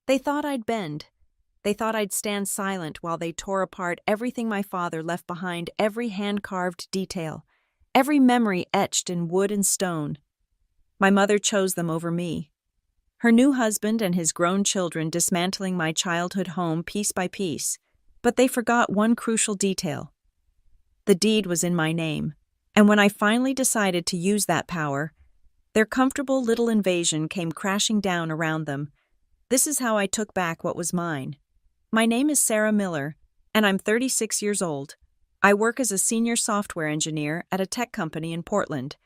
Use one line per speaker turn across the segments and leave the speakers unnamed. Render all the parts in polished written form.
They thought I'd bend. They thought I'd stand silent while they tore apart everything my father left behind, every hand-carved detail, every memory etched in wood and stone. My mother chose them over me. Her new husband and his grown children dismantling my childhood home piece by piece, but they forgot one crucial detail. The deed was in my name, and when I finally decided to use that power, their comfortable little invasion came crashing down around them. This is how I took back what was mine. My name is Sarah Miller, and I'm 36 years old. I work as a senior software engineer at a tech company in Portland,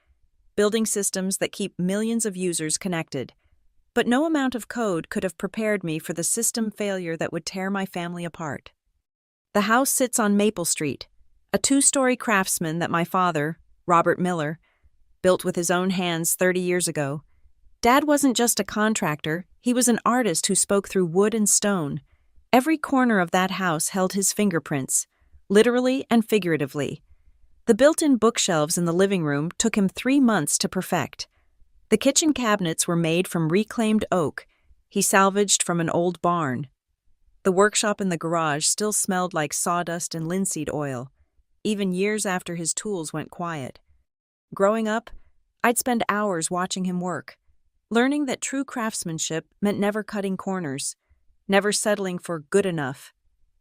building systems that keep millions of users connected. But no amount of code could have prepared me for the system failure that would tear my family apart. The house sits on Maple Street, a 2-story craftsman that my father, Robert Miller, built with his own hands 30 years ago. Dad wasn't just a contractor, he was an artist who spoke through wood and stone. Every corner of that house held his fingerprints, literally and figuratively. The built-in bookshelves in the living room took him 3 months to perfect. The kitchen cabinets were made from reclaimed oak he salvaged from an old barn. The workshop in the garage still smelled like sawdust and linseed oil, even years after his tools went quiet. Growing up, I'd spend hours watching him work, learning that true craftsmanship meant never cutting corners, never settling for good enough.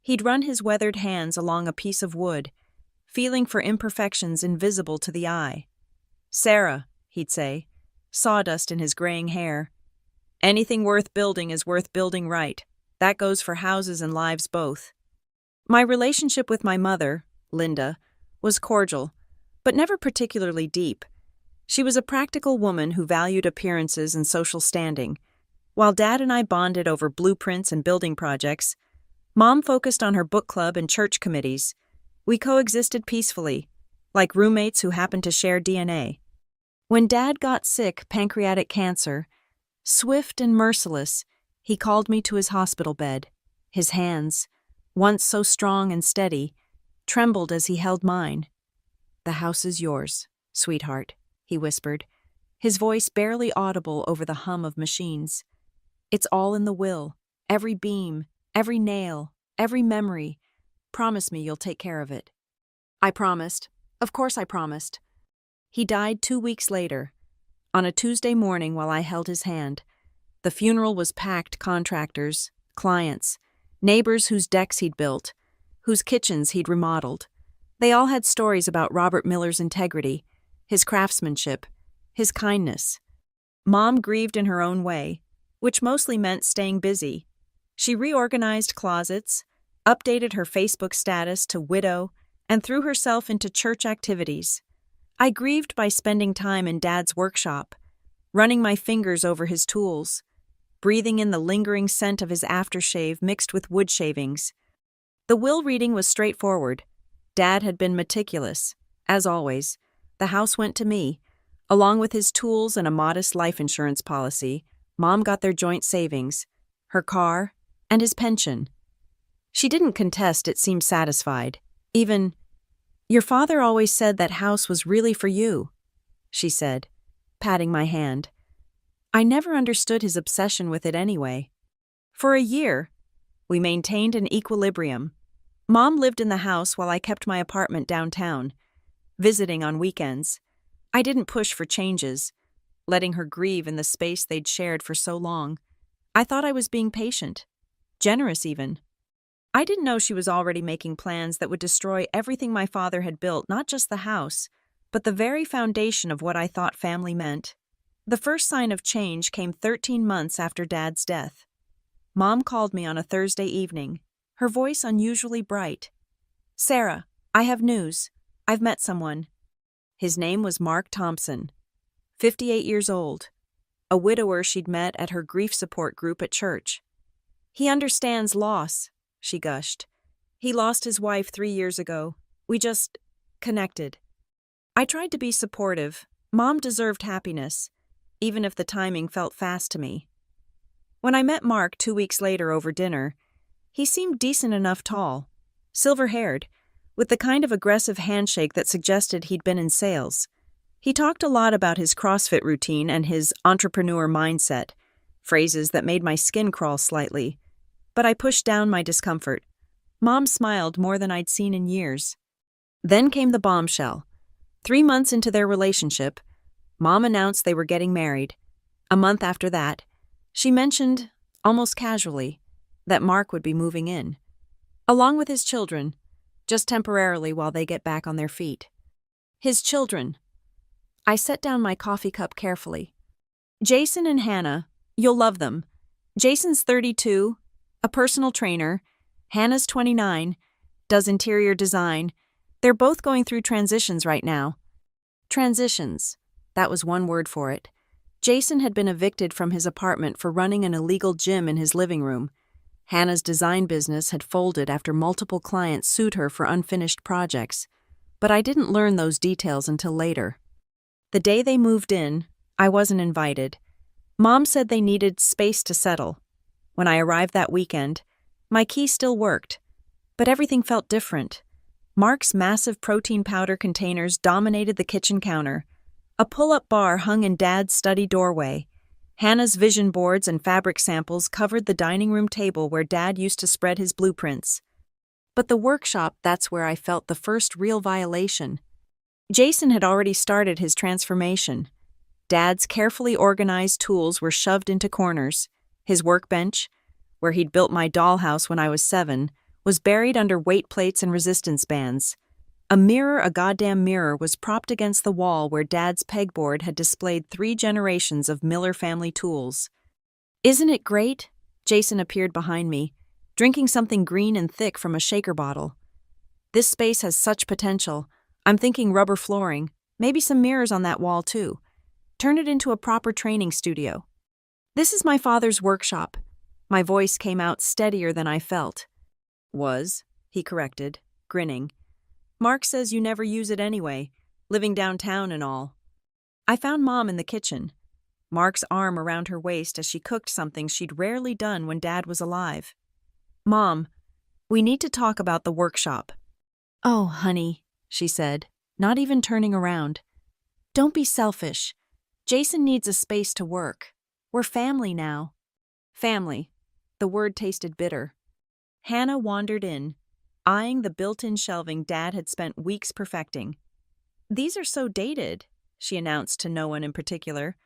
He'd run his weathered hands along a piece of wood, feeling for imperfections invisible to the eye. "Sarah," he'd say, sawdust in his graying hair, "anything worth building is worth building right. That goes for houses and lives both." My relationship with my mother, Linda, was cordial, but never particularly deep. She was a practical woman who valued appearances and social standing. While Dad and I bonded over blueprints and building projects, Mom focused on her book club and church committees. We coexisted peacefully, like roommates who happened to share DNA. When Dad got sick, pancreatic cancer, swift and merciless, he called me to his hospital bed. His hands, once so strong and steady, trembled as he held mine. "The house is yours, sweetheart," he whispered, his voice barely audible over the hum of machines. "It's all in the will, every beam, every nail, every memory. Promise me you'll take care of it." I promised. Of course I promised. He died 2 weeks later, on a Tuesday morning while I held his hand. The funeral was packed contractors, clients, neighbors whose decks he'd built, whose kitchens he'd remodeled. They all had stories about Robert Miller's integrity, his craftsmanship, his kindness. Mom grieved in her own way, which mostly meant staying busy. She reorganized closets, updated her Facebook status to widow, and threw herself into church activities. I grieved by spending time in Dad's workshop, running my fingers over his tools, breathing in the lingering scent of his aftershave mixed with wood shavings. The will reading was straightforward. Dad had been meticulous. As always, the house went to me. Along with his tools and a modest life insurance policy, Mom got their joint savings, her car, and his pension. She didn't contest, it seemed satisfied. Even, "Your father always said that house was really for you," she said, patting my hand. I never understood his obsession with it anyway. For a year, we maintained an equilibrium. Mom lived in the house while I kept my apartment downtown, visiting on weekends. I didn't push for changes, letting her grieve in the space they'd shared for so long. I thought I was being patient, generous even. I didn't know she was already making plans that would destroy everything my father had built, not just the house, but the very foundation of what I thought family meant. The first sign of change came 13 months after Dad's death. Mom called me on a Thursday evening, her voice unusually bright. "Sarah, I have news. I've met someone." His name was Mark Thompson, 58 years old, a widower she'd met at her grief support group at church. "He understands loss," she gushed. "He lost his wife 3 years ago. We just connected." I tried to be supportive. Mom deserved happiness, even if the timing felt fast to me. When I met Mark 2 weeks later over dinner, he seemed decent enough tall, silver-haired, with the kind of aggressive handshake that suggested he'd been in sales. He talked a lot about his CrossFit routine and his entrepreneur mindset, phrases that made my skin crawl slightly. But I pushed down my discomfort. Mom smiled more than I'd seen in years. Then came the bombshell. 3 months into their relationship, Mom announced they were getting married. A month after that, she mentioned, almost casually, that Mark would be moving in, along with his children, just temporarily while they get back on their feet. His children. I set down my coffee cup carefully. Jason and Hannah, you'll love them. Jason's 32, a personal trainer. Hannah's 29, does interior design. They're both going through transitions right now. Transitions. That was one word for it. Jason had been evicted from his apartment for running an illegal gym in his living room. Hannah's design business had folded after multiple clients sued her for unfinished projects. But I didn't learn those details until later. The day they moved in, I wasn't invited. Mom said they needed space to settle. When I arrived that weekend, my key still worked, but everything felt different. Mark's massive protein powder containers dominated the kitchen counter. A pull-up bar hung in Dad's study doorway. Hannah's vision boards and fabric samples covered the dining room table where Dad used to spread his blueprints. But the workshop, that's where I felt the first real violation. Jason had already started his transformation. Dad's carefully organized tools were shoved into corners. His workbench, where he'd built my dollhouse when I was 7, was buried under weight plates and resistance bands. A goddamn mirror, was propped against the wall where Dad's pegboard had displayed 3 generations of Miller family tools. Isn't it great? Jason appeared behind me, drinking something green and thick from a shaker bottle. This space has such potential. I'm thinking rubber flooring, maybe some mirrors on that wall too. Turn it into a proper training studio. This is my father's workshop. My voice came out steadier than I felt. He corrected, grinning. Mark says you never use it anyway, living downtown and all. I found Mom in the kitchen, Mark's arm around her waist as she cooked something she'd rarely done when Dad was alive. Mom, we need to talk about the workshop. Oh, honey, she said, not even turning around. Don't be selfish. Jason needs a space to work. We're family now. Family. The word tasted bitter. Hannah wandered in, eyeing the built-in shelving Dad had spent weeks perfecting. These are so dated, she announced to no one in particular.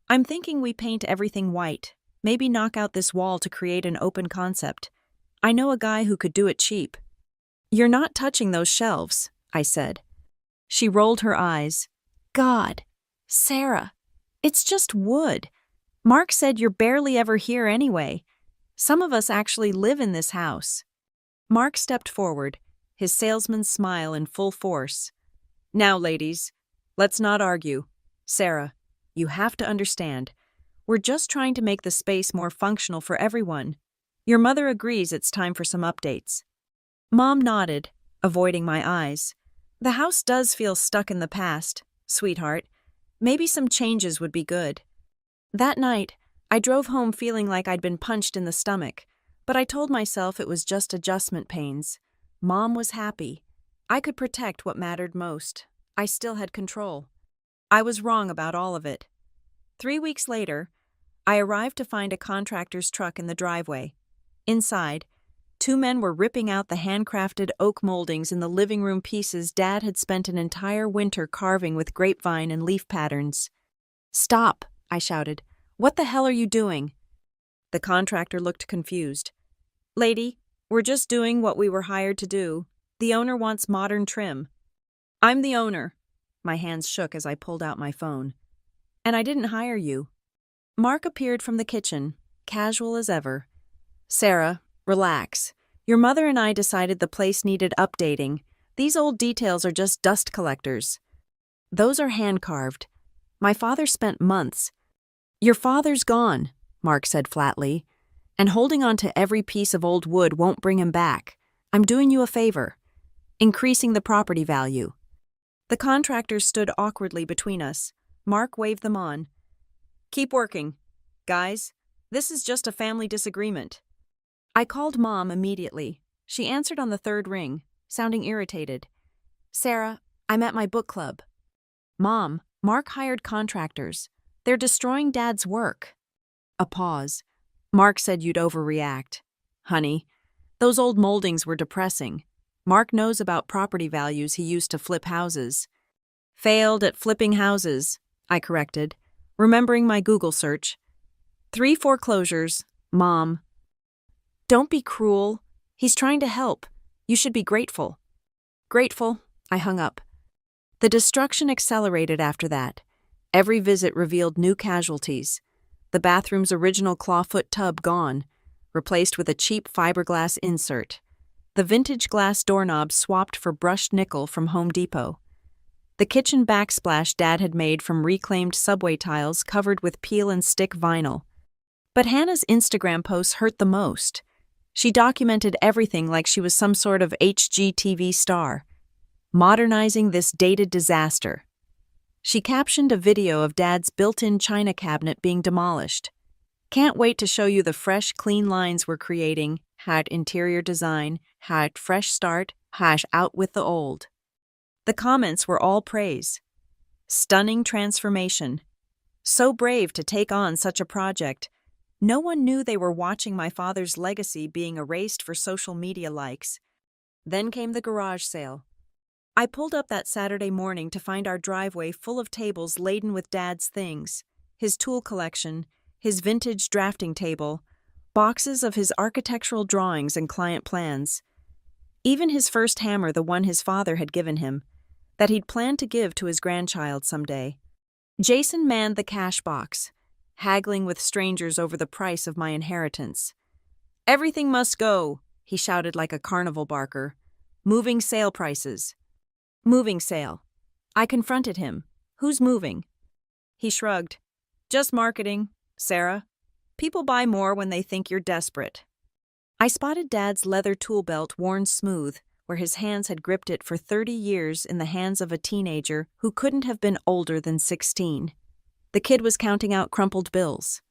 I'm thinking we paint everything white, maybe knock out this wall to create an open concept. I know a guy who could do it cheap. You're not touching those shelves, I said. She rolled her eyes. God, Sarah, it's just wood. Mark said you're barely ever here anyway. Some of us actually live in this house. Mark stepped forward, his salesman's smile in full force. Now, ladies, let's not argue. Sarah, you have to understand. We're just trying to make the space more functional for everyone. Your mother agrees it's time for some updates. Mom nodded, avoiding my eyes. The house does feel stuck in the past, sweetheart. Maybe some changes would be good. That night, I drove home feeling like I'd been punched in the stomach, but I told myself it was just adjustment pains. Mom was happy. I could protect what mattered most. I still had control. I was wrong about all of it. 3 weeks later, I arrived to find a contractor's truck in the driveway. Inside, 2 men were ripping out the handcrafted oak moldings in the living room pieces Dad had spent an entire winter carving with grapevine and leaf patterns. Stop, I shouted. What the hell are you doing? The contractor looked confused. Lady, we're just doing what we were hired to do. The owner wants modern trim. I'm the owner. My hands shook as I pulled out my phone. And I didn't hire you. Mark appeared from the kitchen, casual as ever. Sarah, relax. Your mother and I decided the place needed updating. These old details are just dust collectors. Those are hand-carved. My father spent months. Your father's gone, Mark said flatly, and holding on to every piece of old wood won't bring him back. I'm doing you a favor, increasing the property value. The contractors stood awkwardly between us. Mark waved them on. Keep working. Guys, this is just a family disagreement. I called Mom immediately. She answered on the 3rd ring, sounding irritated. Sarah, I'm at my book club. Mom, Mark hired contractors. They're destroying Dad's work. A pause. Mark said you'd overreact. Honey, those old moldings were depressing. Mark knows about property values he used to flip houses. Failed at flipping houses, I corrected, remembering my Google search. 3 foreclosures, Mom. Don't be cruel. He's trying to help. You should be grateful. Grateful, I hung up. The destruction accelerated after that. Every visit revealed new casualties. The bathroom's original clawfoot tub gone, replaced with a cheap fiberglass insert. The vintage glass doorknob swapped for brushed nickel from Home Depot. The kitchen backsplash Dad had made from reclaimed subway tiles covered with peel and stick vinyl. But Hannah's Instagram posts hurt the most. She documented everything like she was some sort of HGTV star, modernizing this dated disaster. She captioned a video of Dad's built-in china cabinet being demolished. Can't wait to show you the fresh, clean lines we're creating. #interior design, #fresh start, #out with the old. The comments were all praise. Stunning transformation. So brave to take on such a project. No one knew they were watching my father's legacy being erased for social media likes. Then came the garage sale. I pulled up that Saturday morning to find our driveway full of tables laden with Dad's things, his tool collection, his vintage drafting table, boxes of his architectural drawings and client plans. Even his first hammer, the one his father had given him, that he'd planned to give to his grandchild someday. Jason manned the cash box, haggling with strangers over the price of my inheritance. Everything must go, he shouted like a carnival barker. Moving sale prices. Moving sale. I confronted him. Who's moving? He shrugged. Just marketing, Sarah. People buy more when they think you're desperate. I spotted Dad's leather tool belt worn smooth, where his hands had gripped it for 30 years in the hands of a teenager who couldn't have been older than 16. The kid was counting out crumpled bills.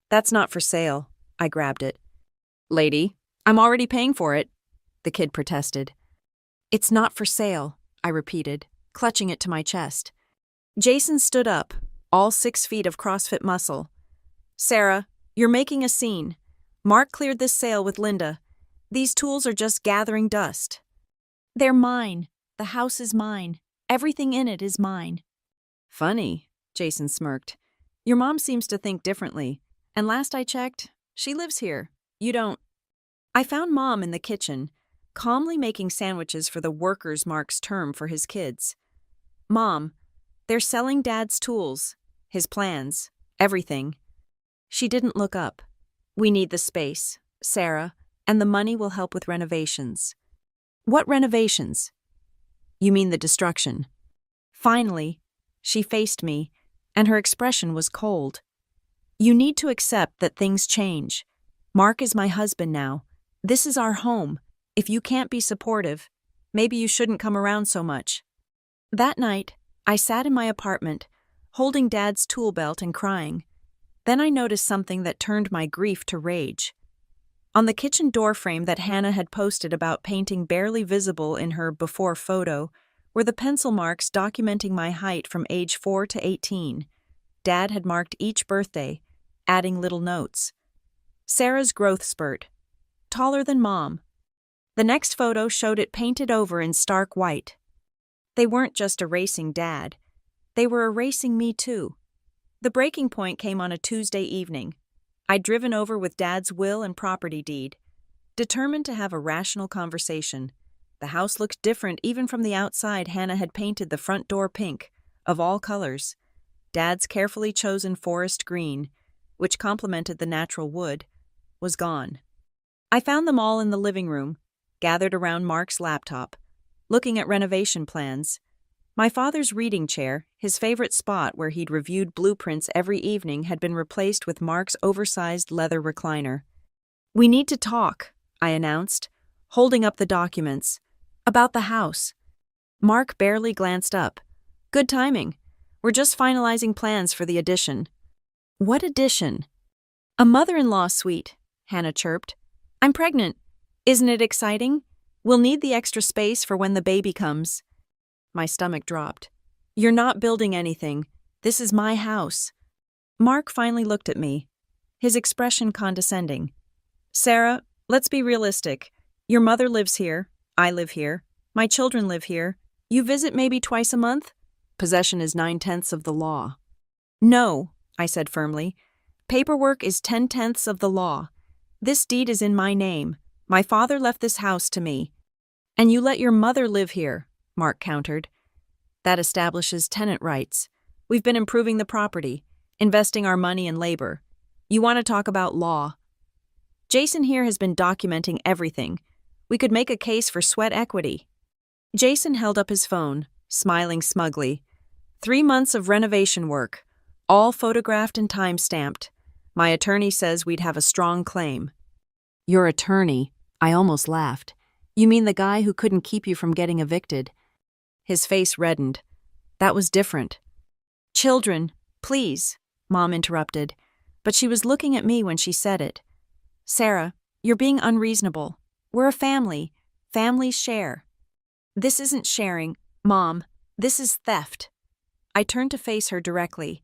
That's not for sale. I grabbed it. Lady, I'm already paying for it, the kid protested. It's not for sale, I repeated, clutching it to my chest. Jason stood up, all 6 feet of CrossFit muscle. Sarah, you're making a scene. Mark cleared this sale with Linda. These tools are just gathering dust. They're mine. The house is mine. Everything in it is mine. Funny, Jason smirked. Your mom seems to think differently. And last I checked, she lives here. You don't. I found Mom in the kitchen, calmly making sandwiches for the workers Mark's term for his kids. Mom, they're selling Dad's tools, his plans, everything. She didn't look up. We need the space, Sarah, and the money will help with renovations. What renovations? You mean the destruction. Finally, she faced me, and her expression was cold. You need to accept that things change. Mark is my husband now. This is our home. If you can't be supportive, maybe you shouldn't come around so much. That night, I sat in my apartment, holding Dad's tool belt and crying. Then I noticed something that turned my grief to rage. On the kitchen doorframe that Hannah had posted about painting barely visible in her before photo were the pencil marks documenting my height from age 4 to 18. Dad had marked each birthday, adding little notes. Sarah's growth spurt. Taller than Mom. The next photo showed it painted over in stark white. They weren't just erasing Dad. They were erasing me too. The breaking point came on a Tuesday evening. I'd driven over with Dad's will and property deed, determined to have a rational conversation. The house looked different even from the outside. Hannah had painted the front door pink, of all colors. Dad's carefully chosen forest green, which complemented the natural wood, was gone. I found them all in the living room, gathered around Mark's laptop, looking at renovation plans. My father's reading chair, his favorite spot where he'd reviewed blueprints every evening, had been replaced with Mark's oversized leather recliner. We need to talk, I announced, holding up the documents. About the house. Mark barely glanced up. Good timing. We're just finalizing plans for the addition. What addition? A mother-in-law suite, Hannah chirped. I'm pregnant. Isn't it exciting? We'll need the extra space for when the baby comes. My stomach dropped. You're not building anything. This is my house. Mark finally looked at me. his expression condescending. Sarah, let's be realistic. Your mother lives here. I live here. My children live here. You visit maybe twice a month? Possession is 9/10 of the law. No, I said firmly. Paperwork is 10/10 of the law. This deed is in my name. My father left this house to me. And you let your mother live here, Mark countered. That establishes tenant rights. We've been improving the property, investing our money and labor. You want to talk about law? Jason here has been documenting everything. We could make a case for sweat equity. Jason held up his phone, smiling smugly. 3 months of renovation work, all photographed and time-stamped. My attorney says we'd have a strong claim. Your attorney? I almost laughed. You mean the guy who couldn't keep you from getting evicted? His face reddened. That was different. Children, please, Mom interrupted, but she was looking at me when she said it. Sarah, you're being unreasonable. We're a family. Families share. This isn't sharing, Mom. This is theft. I turned to face her directly.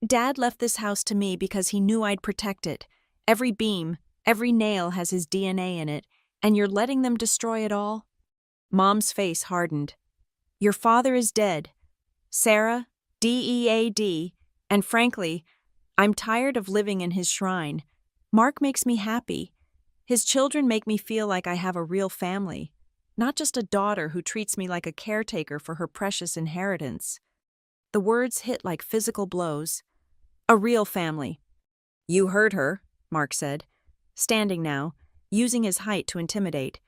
Dad left this house to me because he knew I'd protect it. Every beam, every nail has his DNA in it, and you're letting them destroy it all? Mom's face hardened. Your father is dead. Sarah, DEAD, and frankly, I'm tired of living in his shrine. Mark makes me happy. His children make me feel like I have a real family, not just a daughter who treats me like a caretaker for her precious inheritance. The words hit like physical blows. A real family. You heard her, Mark said, standing now, using his height to intimidate.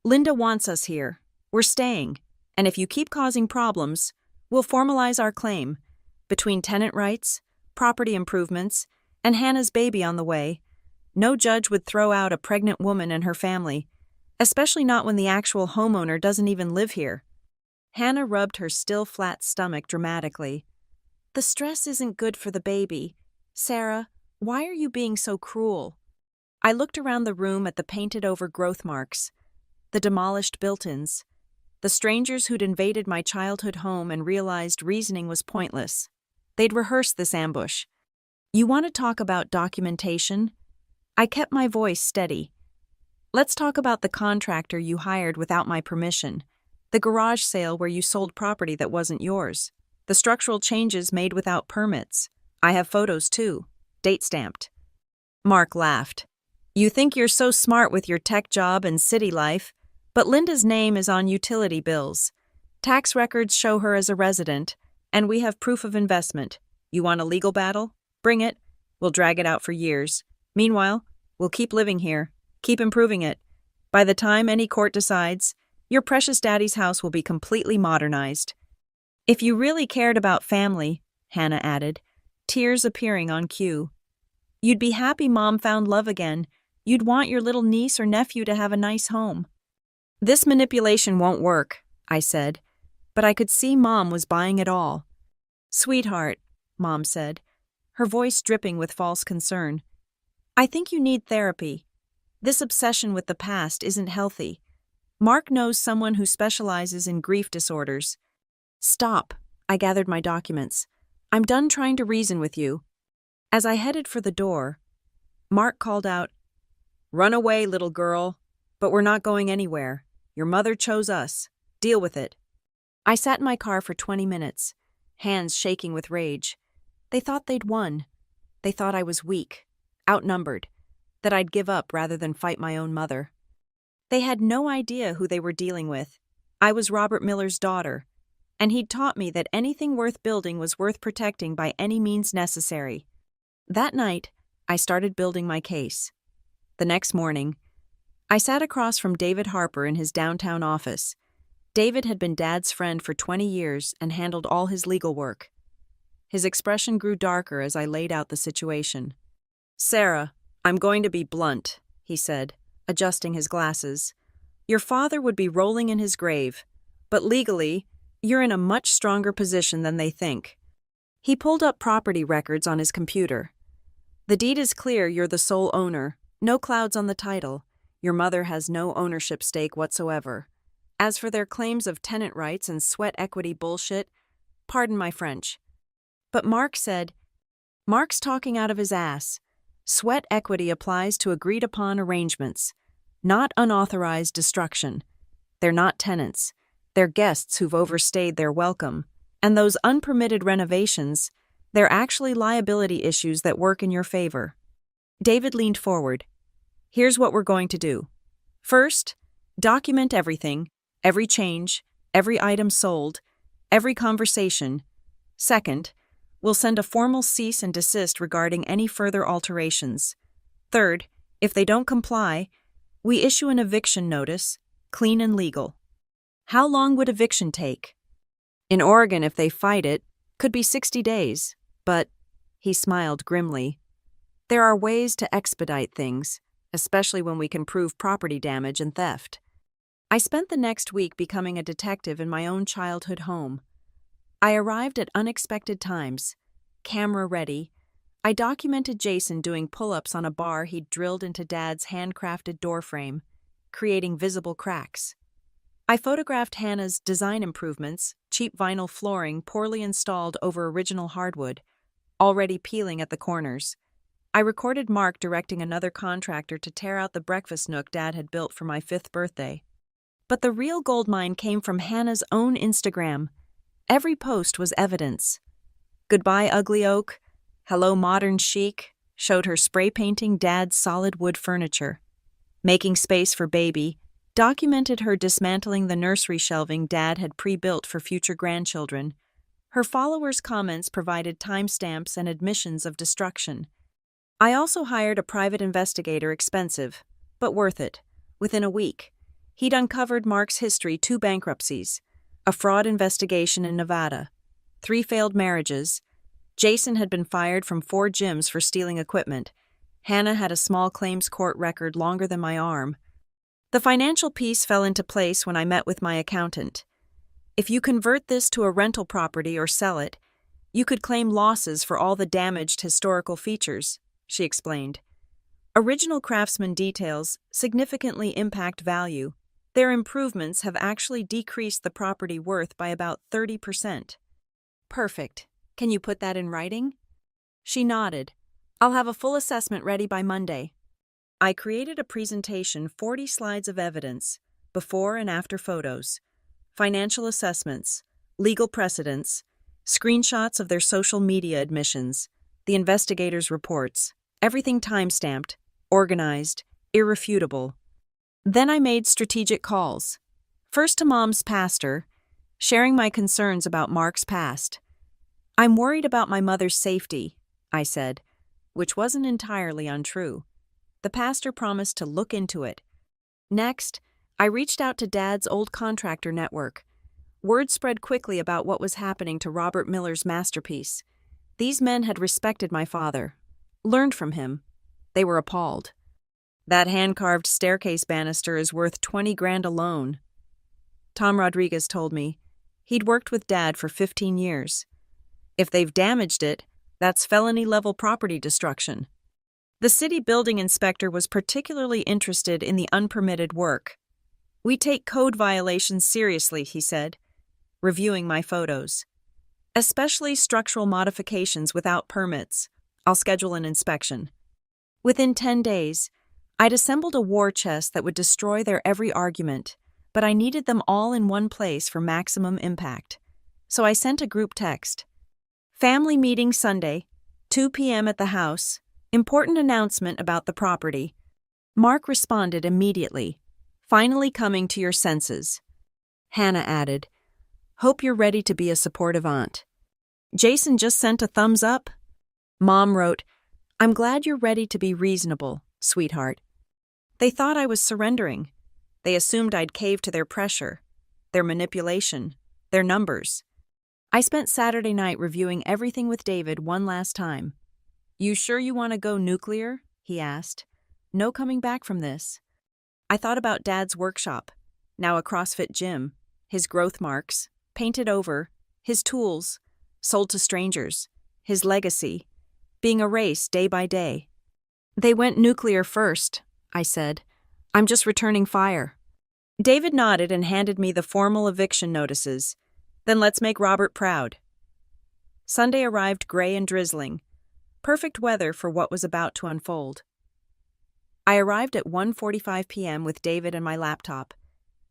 Linda wants us here. We're staying. And if you keep causing problems, we'll formalize our claim. Between tenant rights, property improvements, and Hannah's baby on the way, no judge would throw out a pregnant woman and her family, especially not when the actual homeowner doesn't even live here. Hannah rubbed her still flat stomach dramatically. The stress isn't good for the baby. Sarah, why are you being so cruel? I looked around the room at the painted-over growth marks, the demolished built-ins, the strangers who'd invaded my childhood home and realized reasoning was pointless. They'd rehearsed this ambush. You want to talk about documentation? I kept my voice steady. Let's talk about the contractor you hired without my permission, the garage sale where you sold property that wasn't yours, the structural changes made without permits. I have photos too, date-stamped. Mark laughed. You think you're so smart with your tech job and city life, but Linda's name is on utility bills. Tax records show her as a resident, and we have proof of investment. You want a legal battle? Bring it. We'll drag it out for years. Meanwhile, we'll keep living here, keep improving it. By the time any court decides, your precious daddy's house will be completely modernized. If you really cared about family, Hannah added, tears appearing on cue, you'd be happy Mom found love again. You'd want your little niece or nephew to have a nice home. This manipulation won't work, I said, but I could see Mom was buying it all. Sweetheart, Mom said, her voice dripping with false concern. I think you need therapy. This obsession with the past isn't healthy. Mark knows someone who specializes in grief disorders. Stop, I gathered my documents. I'm done trying to reason with you. As I headed for the door, Mark called out, Run away, little girl, but we're not going anywhere. Your mother chose us. Deal with it. I sat in my car for 20 minutes, hands shaking with rage. They thought they'd won. They thought I was weak, outnumbered, that I'd give up rather than fight my own mother. They had no idea who they were dealing with. I was Robert Miller's daughter, and he'd taught me that anything worth building was worth protecting by any means necessary. That night, I started building my case. The next morning, I sat across from David Harper in his downtown office. David had been Dad's friend for 20 years and handled all his legal work. His expression grew darker as I laid out the situation. Sarah, I'm going to be blunt, he said, adjusting his glasses. Your father would be rolling in his grave, but legally, you're in a much stronger position than they think. He pulled up property records on his computer. The deed is clear you're the sole owner, no clouds on the title. Your mother has no ownership stake whatsoever. As for their claims of tenant rights and sweat equity bullshit, pardon my French. But Mark said, Mark's talking out of his ass. Sweat equity applies to agreed-upon arrangements, not unauthorized destruction. They're not tenants. They're guests who've overstayed their welcome. And those unpermitted renovations, they're actually liability issues that work in your favor. David leaned forward. Here's what we're going to do. First, document everything, every change, every item sold, every conversation. Second, we'll send a formal cease and desist regarding any further alterations. Third, if they don't comply, we issue an eviction notice, clean and legal. How long would eviction take? In Oregon, if they fight it, could be 60 days, but, he smiled grimly, there are ways to expedite things, especially when we can prove property damage and theft. I spent the next week becoming a detective in my own childhood home. I arrived at unexpected times, camera ready. I documented Jason doing pull-ups on a bar he'd drilled into Dad's handcrafted doorframe, creating visible cracks. I photographed Hannah's design improvements, cheap vinyl flooring poorly installed over original hardwood, already peeling at the corners. I recorded Mark directing another contractor to tear out the breakfast nook Dad had built for my 5th birthday. But the real goldmine came from Hannah's own Instagram. Every post was evidence. Goodbye, ugly oak. Hello, modern chic. Showed her spray painting Dad's solid wood furniture. Making space for baby. Documented her dismantling the nursery shelving Dad had pre-built for future grandchildren. Her followers' comments provided timestamps and admissions of destruction. I also hired a private investigator, expensive, but worth it. Within a week, he'd uncovered Mark's history: 2 bankruptcies, a fraud investigation in Nevada, 3 failed marriages. Jason had been fired from 4 gyms for stealing equipment. Hannah had a small claims court record longer than my arm. The financial piece fell into place when I met with my accountant. If you convert this to a rental property or sell it, you could claim losses for all the damaged historical features, she explained. Original craftsman details significantly impact value. Their improvements have actually decreased the property worth by about 30%. Perfect. Can you put that in writing? She nodded. I'll have a full assessment ready by Monday. I created a presentation, 40 slides of evidence, before and after photos, financial assessments, legal precedents, screenshots of their social media admissions, the investigators' reports, everything time-stamped, organized, irrefutable. Then I made strategic calls. First to Mom's pastor, sharing my concerns about Mark's past. I'm worried about my mother's safety, I said, which wasn't entirely untrue. The pastor promised to look into it. Next, I reached out to Dad's old contractor network. Word spread quickly about what was happening to Robert Miller's masterpiece. These men had respected my father, learned from him. They were appalled. That hand-carved staircase banister is worth $20,000 alone. Tom Rodriguez told me. He'd worked with Dad for 15 years. If they've damaged it, that's felony-level property destruction. The city building inspector was particularly interested in the unpermitted work. We take code violations seriously, he said, reviewing my photos. Especially structural modifications without permits. I'll schedule an inspection. Within 10 days, I'd assembled a war chest that would destroy their every argument, but I needed them all in one place for maximum impact. So I sent a group text. Family meeting Sunday, 2 p.m. at the house. Important announcement about the property. Mark responded immediately. Finally coming to your senses. Hannah added, hope you're ready to be a supportive aunt. Jason just sent a thumbs up. Mom wrote, I'm glad you're ready to be reasonable, sweetheart. They thought I was surrendering. They assumed I'd cave to their pressure, their manipulation, their numbers. I spent Saturday night reviewing everything with David one last time. You sure you want to go nuclear? He asked. No coming back from this. I thought about Dad's workshop, now a CrossFit gym, his growth marks, painted over, his tools, sold to strangers, his legacy, being erased day by day. They went nuclear first, I said. I'm just returning fire. David nodded and handed me the formal eviction notices. Then let's make Robert proud. Sunday arrived gray and drizzling. Perfect weather for what was about to unfold. I arrived at 1:45 p.m. with David and my laptop.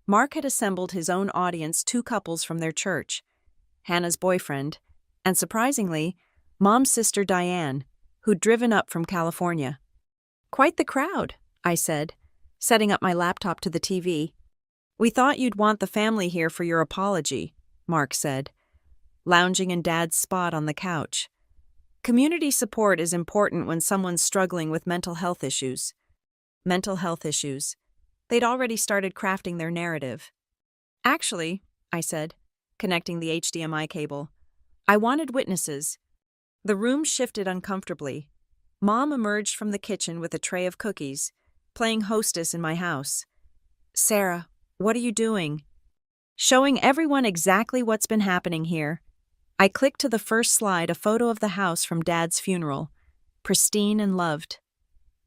Mark had assembled his own audience, two couples from their church, Hannah's boyfriend, and surprisingly, Mom's sister Diane, who'd driven up from California. "Quite the crowd," I said, setting up my laptop to the TV. "We thought you'd want the family here for your apology," Mark said, lounging in Dad's spot on the couch. Community support is important when someone's struggling with mental health issues. Mental health issues. They'd already started crafting their narrative. "Actually," I said, connecting the HDMI cable, "I wanted witnesses." The room shifted uncomfortably. Mom emerged from the kitchen with a tray of cookies, playing hostess in my house. "Sarah, what are you doing?" "Showing everyone exactly what's been happening here." I clicked to the first slide, a photo of the house from Dad's funeral, pristine and loved.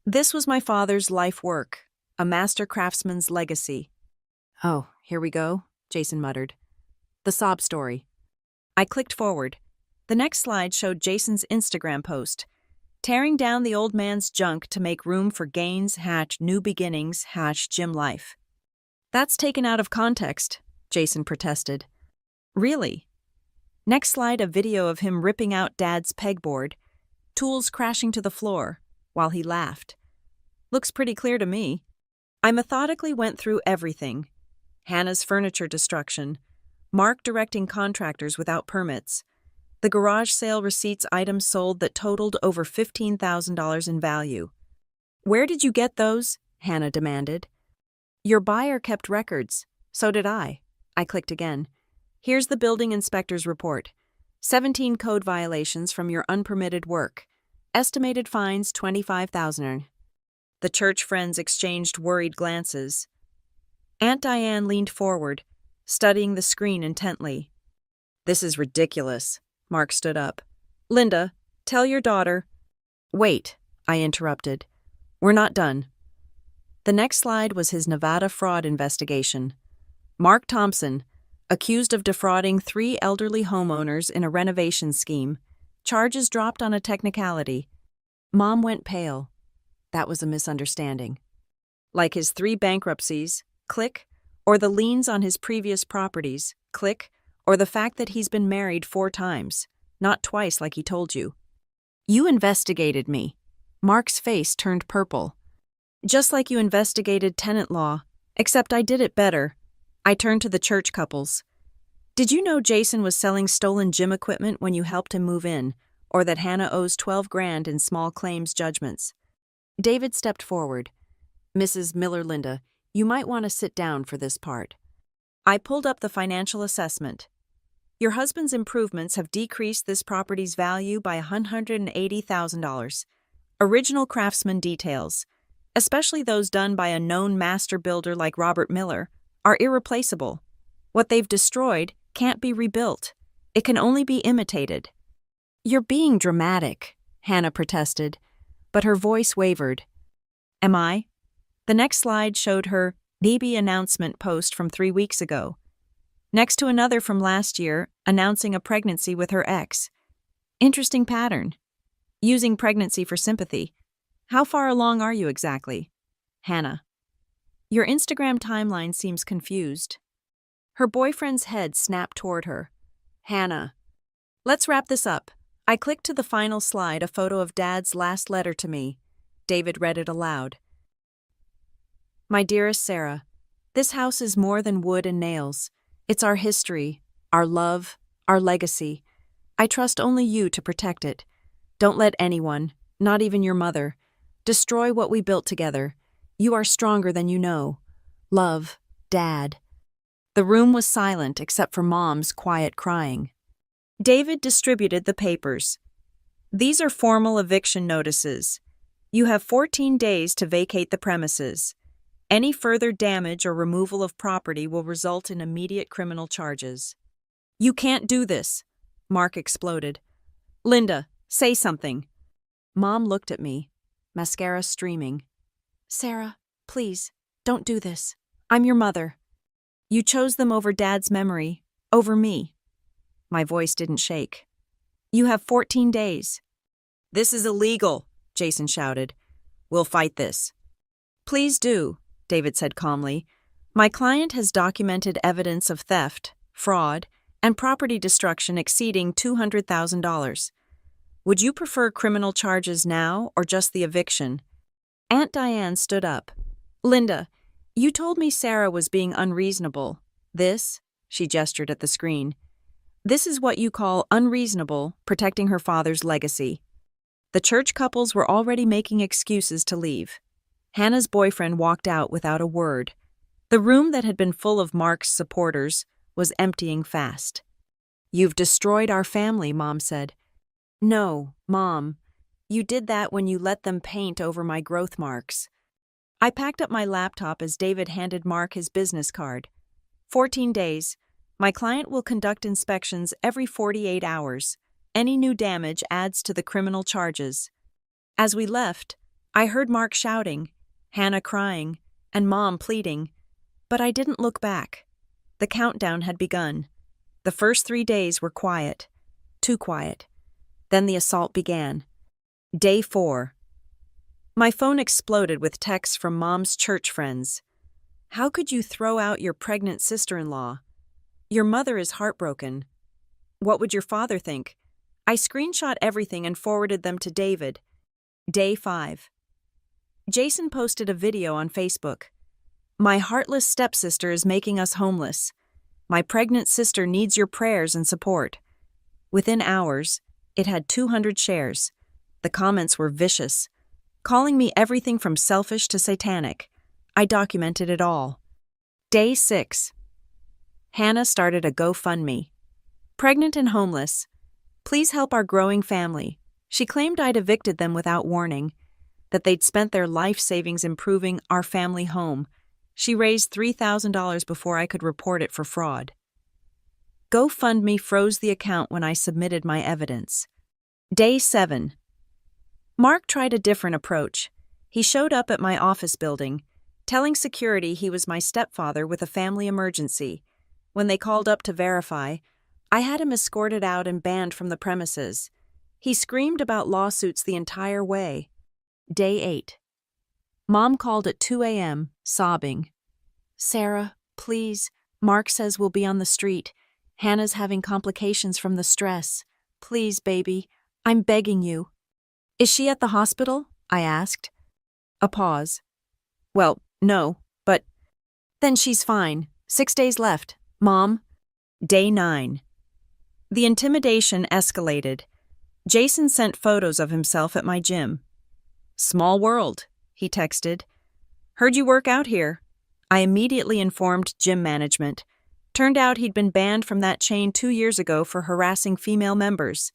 This was my father's life work, a master craftsman's legacy. "Oh, here we go," Jason muttered. The sob story. I clicked forward. The next slide showed Jason's Instagram post, tearing down the old man's junk to make room for gains, new beginnings, gym life. "That's taken out of context," Jason protested. "Really?" Next slide, a video of him ripping out Dad's pegboard, tools crashing to the floor, while he laughed. "Looks pretty clear to me." I methodically went through everything. Hannah's furniture destruction, Mark directing contractors without permits, the garage sale receipts items sold that totaled over $15,000 in value. "Where did you get those?" Hannah demanded. "Your buyer kept records. So did I." I clicked again. "Here's the building inspector's report. 17 code violations from your unpermitted work. Estimated fines $25,000. The church friends exchanged worried glances. Aunt Diane leaned forward, studying the screen intently. "This is ridiculous." Mark stood up. "Linda, tell your daughter—" "Wait," I interrupted. "We're not done." The next slide was his Nevada fraud investigation. Mark Thompson, accused of defrauding 3 elderly homeowners in a renovation scheme, charges dropped on a technicality. Mom went pale. That was a misunderstanding. Like his 3 bankruptcies, click, or the liens on his previous properties, click, or the fact that he's been married 4 times, not twice like he told you. "You investigated me." Mark's face turned purple. "Just like you investigated tenant law, except I did it better." I turned to the church couples. "Did you know Jason was selling stolen gym equipment when you helped him move in, or that Hannah owes $12,000 in small claims judgments?" David stepped forward. "Mrs. Miller-Linda, you might want to sit down for this part." I pulled up the financial assessment. "Your husband's improvements have decreased this property's value by $180,000. Original craftsman details, especially those done by a known master builder like Robert Miller, are irreplaceable. What they've destroyed can't be rebuilt. It can only be imitated." "You're being dramatic," Hannah protested, but her voice wavered. "Am I?" The next slide showed her baby announcement post from 3 weeks ago, next to another from last year announcing a pregnancy with her ex. Interesting pattern. Using pregnancy for sympathy. "How far along are you exactly?" Hannah. "Your Instagram timeline seems confused." Her boyfriend's head snapped toward her. "Hannah. Let's wrap this up." I clicked to the final slide, a photo of Dad's last letter to me. David read it aloud. "My dearest Sarah, this house is more than wood and nails. It's our history, our love, our legacy. I trust only you to protect it. Don't let anyone, not even your mother, destroy what we built together. You are stronger than you know. Love, Dad." The room was silent except for Mom's quiet crying. David distributed the papers. "These are formal eviction notices. You have 14 days to vacate the premises. Any further damage or removal of property will result in immediate criminal charges." "You can't do this," Mark exploded. "Linda, say something." Mom looked at me, mascara streaming. "Sarah, please, don't do this. I'm your mother. You chose them over Dad's memory, over me." My voice didn't shake. "You have 14 days. "This is illegal," Jason shouted. "We'll fight this." "Please do," David said calmly. "My client has documented evidence of theft, fraud, and property destruction exceeding $200,000. Would you prefer criminal charges now or just the eviction?" Aunt Diane stood up. "Linda, you told me Sarah was being unreasonable. This," she gestured at the screen, "this is what you call unreasonable, protecting her father's legacy." The church couples were already making excuses to leave. Hannah's boyfriend walked out without a word. The room that had been full of Mark's supporters was emptying fast. "You've destroyed our family," Mom said. "No, Mom. You did that when you let them paint over my growth marks." I packed up my laptop as David handed Mark his business card. 14 days. My client will conduct inspections every 48 hours. Any new damage adds to the criminal charges. As we left, I heard Mark shouting, Hannah crying, and Mom pleading, but I didn't look back. The countdown had begun. The first 3 days were quiet. Too quiet. Then the assault began. Day 4. My phone exploded with texts from Mom's church friends. "How could you throw out your pregnant sister-in-law? Your mother is heartbroken. What would your father think?" I screenshot everything and forwarded them to David. Day 5. Jason posted a video on Facebook. "My heartless stepsister is making us homeless. My pregnant sister needs your prayers and support." Within hours, it had 200 shares. The comments were vicious, calling me everything from selfish to satanic. I documented it all. Day 6. Hannah started a GoFundMe. "Pregnant and homeless. Please help our growing family." She claimed I'd evicted them without warning, that they'd spent their life savings improving our family home. She raised $3,000 before I could report it for fraud. GoFundMe froze the account when I submitted my evidence. Day 7. Mark tried a different approach. He showed up at my office building, telling security he was my stepfather with a family emergency. When they called up to verify, I had him escorted out and banned from the premises. He screamed about lawsuits the entire way. Day 8. Mom called at 2 a.m., sobbing. "Sarah, please, Mark says we'll be on the street. Hannah's having complications from the stress. Please, baby, I'm begging you." "Is she at the hospital?" I asked. A pause. "Well, no, but..." "Then she's fine. 6 days left. Mom." Day 9. The intimidation escalated. Jason sent photos of himself at my gym. "Small world," he texted. "Heard you work out here." I immediately informed gym management. Turned out he'd been banned from that chain 2 years ago for harassing female members.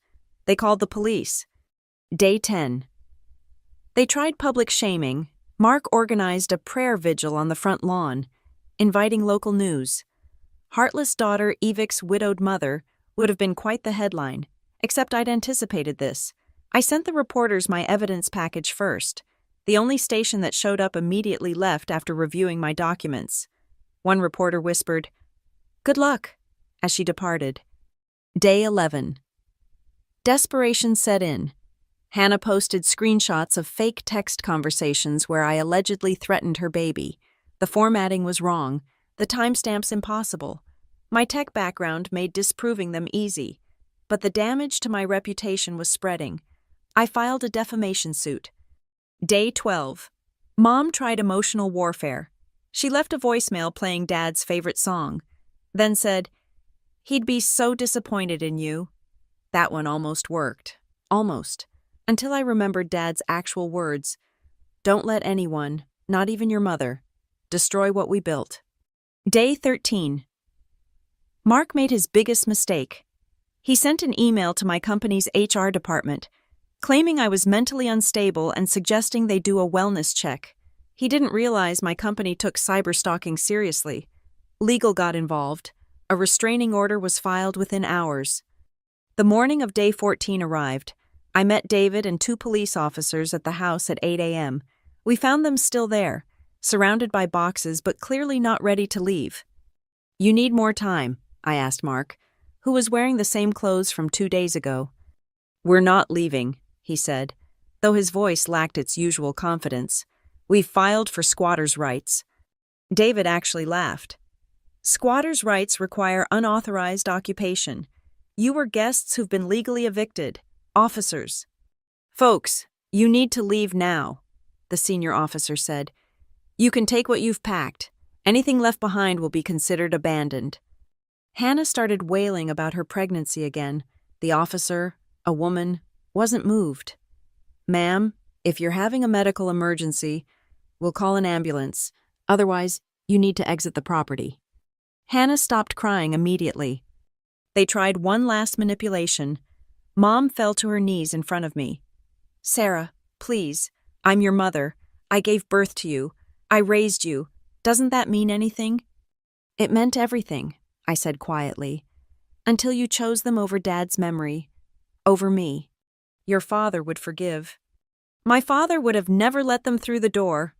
They called the police. Day 10. They tried public shaming. Mark organized a prayer vigil on the front lawn, inviting local news. "Heartless daughter evicts widowed mother" would have been quite the headline, except I'd anticipated this. I sent the reporters my evidence package first. The only station that showed up immediately left after reviewing my documents. One reporter whispered, "Good luck," as she departed. Day 11. Desperation set in. Hannah posted screenshots of fake text conversations where I allegedly threatened her baby. The formatting was wrong, the timestamps impossible. My tech background made disproving them easy, but the damage to my reputation was spreading. I filed a defamation suit. Day 12. Mom tried emotional warfare. She left a voicemail playing Dad's favorite song, then said, "He'd be so disappointed in you." That one almost worked. Almost. Until I remembered Dad's actual words. "Don't let anyone, not even your mother, destroy what we built." Day 13. Mark made his biggest mistake. He sent an email to my company's HR department, claiming I was mentally unstable and suggesting they do a wellness check. He didn't realize my company took cyberstalking seriously. Legal got involved. A restraining order was filed within hours. The morning of day 14 arrived. I met David and 2 police officers at the house at 8 a.m. We found them still there, surrounded by boxes but clearly not ready to leave. "You need more time," I asked Mark, who was wearing the same clothes from 2 days ago. "We're not leaving," he said, though his voice lacked its usual confidence. "We've filed for squatters' rights." David actually laughed. "Squatters' rights require unauthorized occupation. You were guests who've been legally evicted. Officers." "Folks, you need to leave now," the senior officer said. "You can take what you've packed. Anything left behind will be considered abandoned." Hannah started wailing about her pregnancy again. The officer, a woman, wasn't moved. "Ma'am, if you're having a medical emergency, we'll call an ambulance. Otherwise, you need to exit the property." Hannah stopped crying immediately. They tried one last manipulation. Mom fell to her knees in front of me. "Sarah, please. I'm your mother. I gave birth to you. I raised you. Doesn't that mean anything?" "It meant everything," I said quietly, "until you chose them over Dad's memory, over me. Your father would forgive." "My father would have never let them through the door."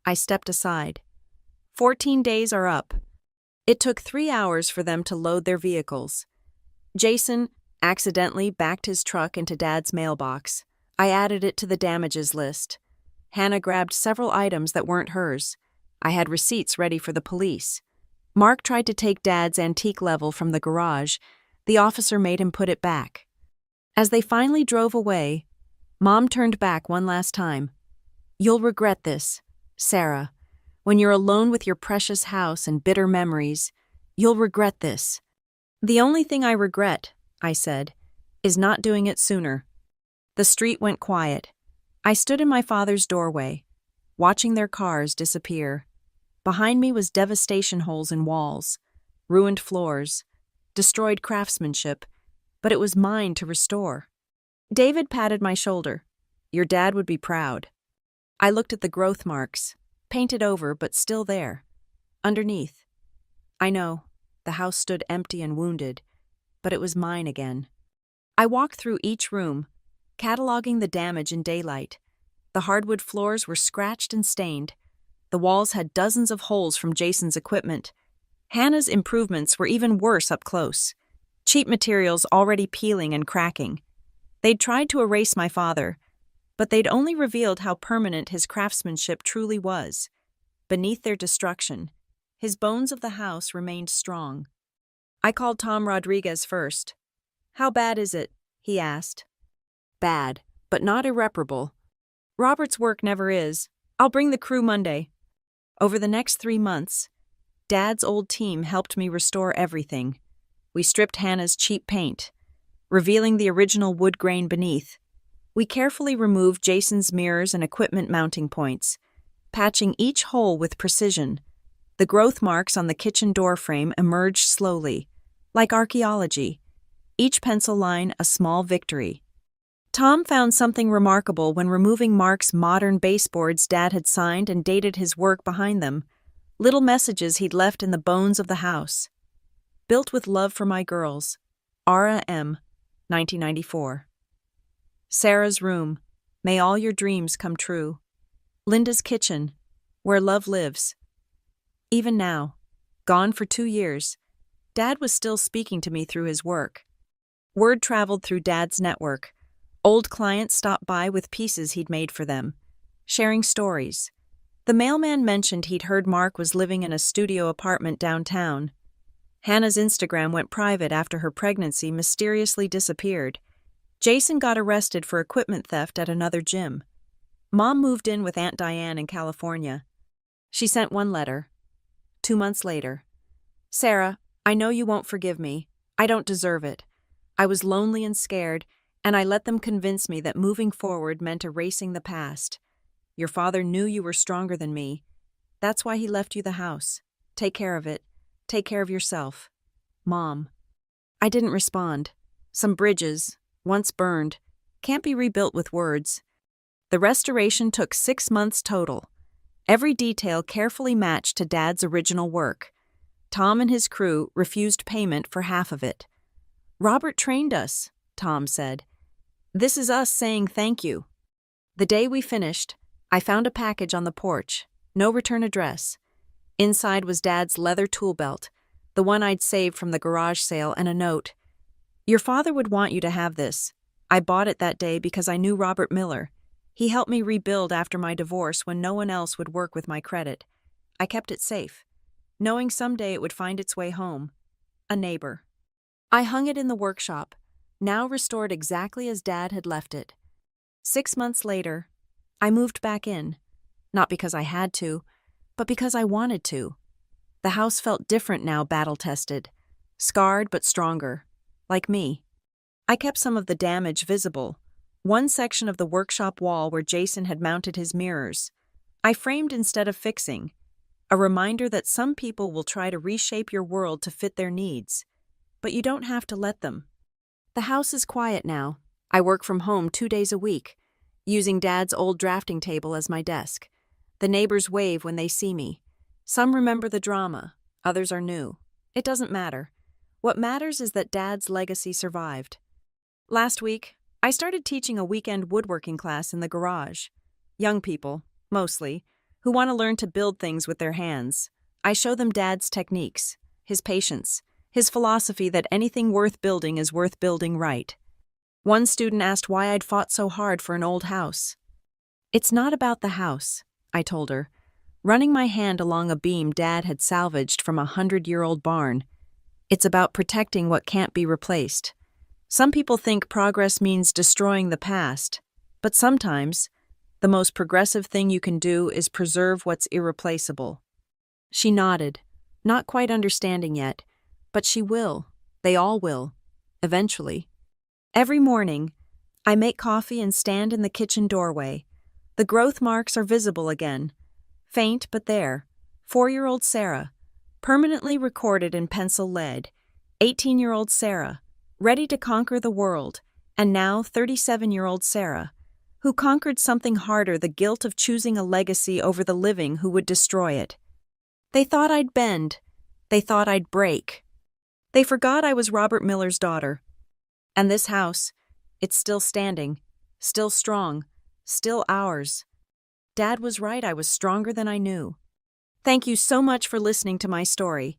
I stepped aside. 14 days are up. It took 3 hours for them to load their vehicles. Jason accidentally backed his truck into Dad's mailbox. I added it to the damages list. Hannah grabbed several items that weren't hers. I had receipts ready for the police. Mark tried to take Dad's antique level from the garage. The officer made him put it back. As they finally drove away, Mom turned back one last time. "You'll regret this, Sarah. When you're alone with your precious house and bitter memories, you'll regret this." "The only thing I regret," I said, "is not doing it sooner." The street went quiet. I stood in my father's doorway, watching their cars disappear. Behind me was devastation: holes in walls, ruined floors, destroyed craftsmanship, but it was mine to restore. David patted my shoulder. "Your dad would be proud." I looked at the growth marks, painted over but still there. Underneath. I know, the house stood empty and wounded, but it was mine again. I walked through each room, cataloging the damage in daylight. The hardwood floors were scratched and stained. The walls had dozens of holes from Jason's equipment. Hannah's improvements were even worse up close. Cheap materials already peeling and cracking. They'd tried to erase my father, but they'd only revealed how permanent his craftsmanship truly was. Beneath their destruction, his bones of the house remained strong. I called Tom Rodriguez first. "How bad is it?" he asked. "Bad, but not irreparable. Robert's work never is. I'll bring the crew Monday." Over the next 3 months, Dad's old team helped me restore everything. We stripped Hannah's cheap paint, revealing the original wood grain beneath. We carefully removed Jason's mirrors and equipment mounting points, patching each hole with precision. The growth marks on the kitchen door frame emerged slowly, like archaeology, each pencil line a small victory. Tom found something remarkable when removing Mark's modern baseboards Dad had signed and dated his work behind them, little messages he'd left in the bones of the house. "Built with love for my girls. Ara M., 1994. Sarah's room. May all your dreams come true. Linda's kitchen, where love lives." Even now, gone for 2 years, Dad was still speaking to me through his work. Word traveled through Dad's network. Old clients stopped by with pieces he'd made for them, sharing stories. The mailman mentioned he'd heard Mark was living in a studio apartment downtown. Hannah's Instagram went private after her pregnancy mysteriously disappeared. Jason got arrested for equipment theft at another gym. Mom moved in with Aunt Diane in California. She sent one letter. 2 months later. "Sarah, I know you won't forgive me. I don't deserve it. I was lonely and scared, and I let them convince me that moving forward meant erasing the past. Your father knew you were stronger than me. That's why he left you the house. Take care of it. Take care of yourself. Mom." I didn't respond. Some bridges, once burned, can't be rebuilt with words. The restoration took 6 months total. Every detail carefully matched to Dad's original work. Tom and his crew refused payment for half of it. "Robert trained us," Tom said. "This is us saying thank you." The day we finished, I found a package on the porch. No return address. Inside was Dad's leather tool belt, the one I'd saved from the garage sale, and a note. "Your father would want you to have this. I bought it that day because I knew Robert Miller. He helped me rebuild after my divorce when no one else would work with my credit. I kept it safe, knowing someday it would find its way home. A neighbor. I hung it in the workshop, now restored exactly as Dad had left it. 6 months later, I moved back in, not because I had to, but because I wanted to. The house felt different now, battle-tested, scarred but stronger, like me. I kept some of the damage visible, one section of the workshop wall where Jason had mounted his mirrors. I framed instead of fixing, a reminder that some people will try to reshape your world to fit their needs, but you don't have to let them. The house is quiet now. I work from home 2 days a week, using Dad's old drafting table as my desk. The neighbors wave when they see me. Some remember the drama, others are new. It doesn't matter. What matters is that Dad's legacy survived. Last week, I started teaching a weekend woodworking class in the garage. Young people, mostly, who want to learn to build things with their hands. I show them Dad's techniques, his patience, his philosophy that anything worth building is worth building right. One student asked why I'd fought so hard for an old house. It's not about the house, I told her, running my hand along a beam Dad had salvaged from a 100-year-old barn. It's about protecting what can't be replaced. Some people think progress means destroying the past, but sometimes, the most progressive thing you can do is preserve what's irreplaceable. She nodded, not quite understanding yet, but she will. They all will, eventually. Every morning, I make coffee and stand in the kitchen doorway. The growth marks are visible again. Faint, but there. 4-year-old Sarah, permanently recorded in pencil lead. 18-year-old Sarah, ready to conquer the world, and now 37-year-old Sarah, who conquered something harder, the guilt of choosing a legacy over the living who would destroy it. They thought I'd bend. They thought I'd break. They forgot I was Robert Miller's daughter. And this house, it's still standing, still strong, still ours. Dad was right, I was stronger than I knew. Thank you so much for listening to my story.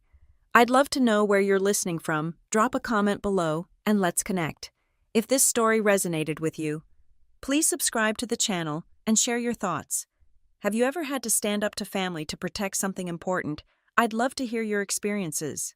I'd love to know where you're listening from. Drop a comment below, and let's connect. If this story resonated with you, please subscribe to the channel and share your thoughts. Have you ever had to stand up to family to protect something important? I'd love to hear your experiences.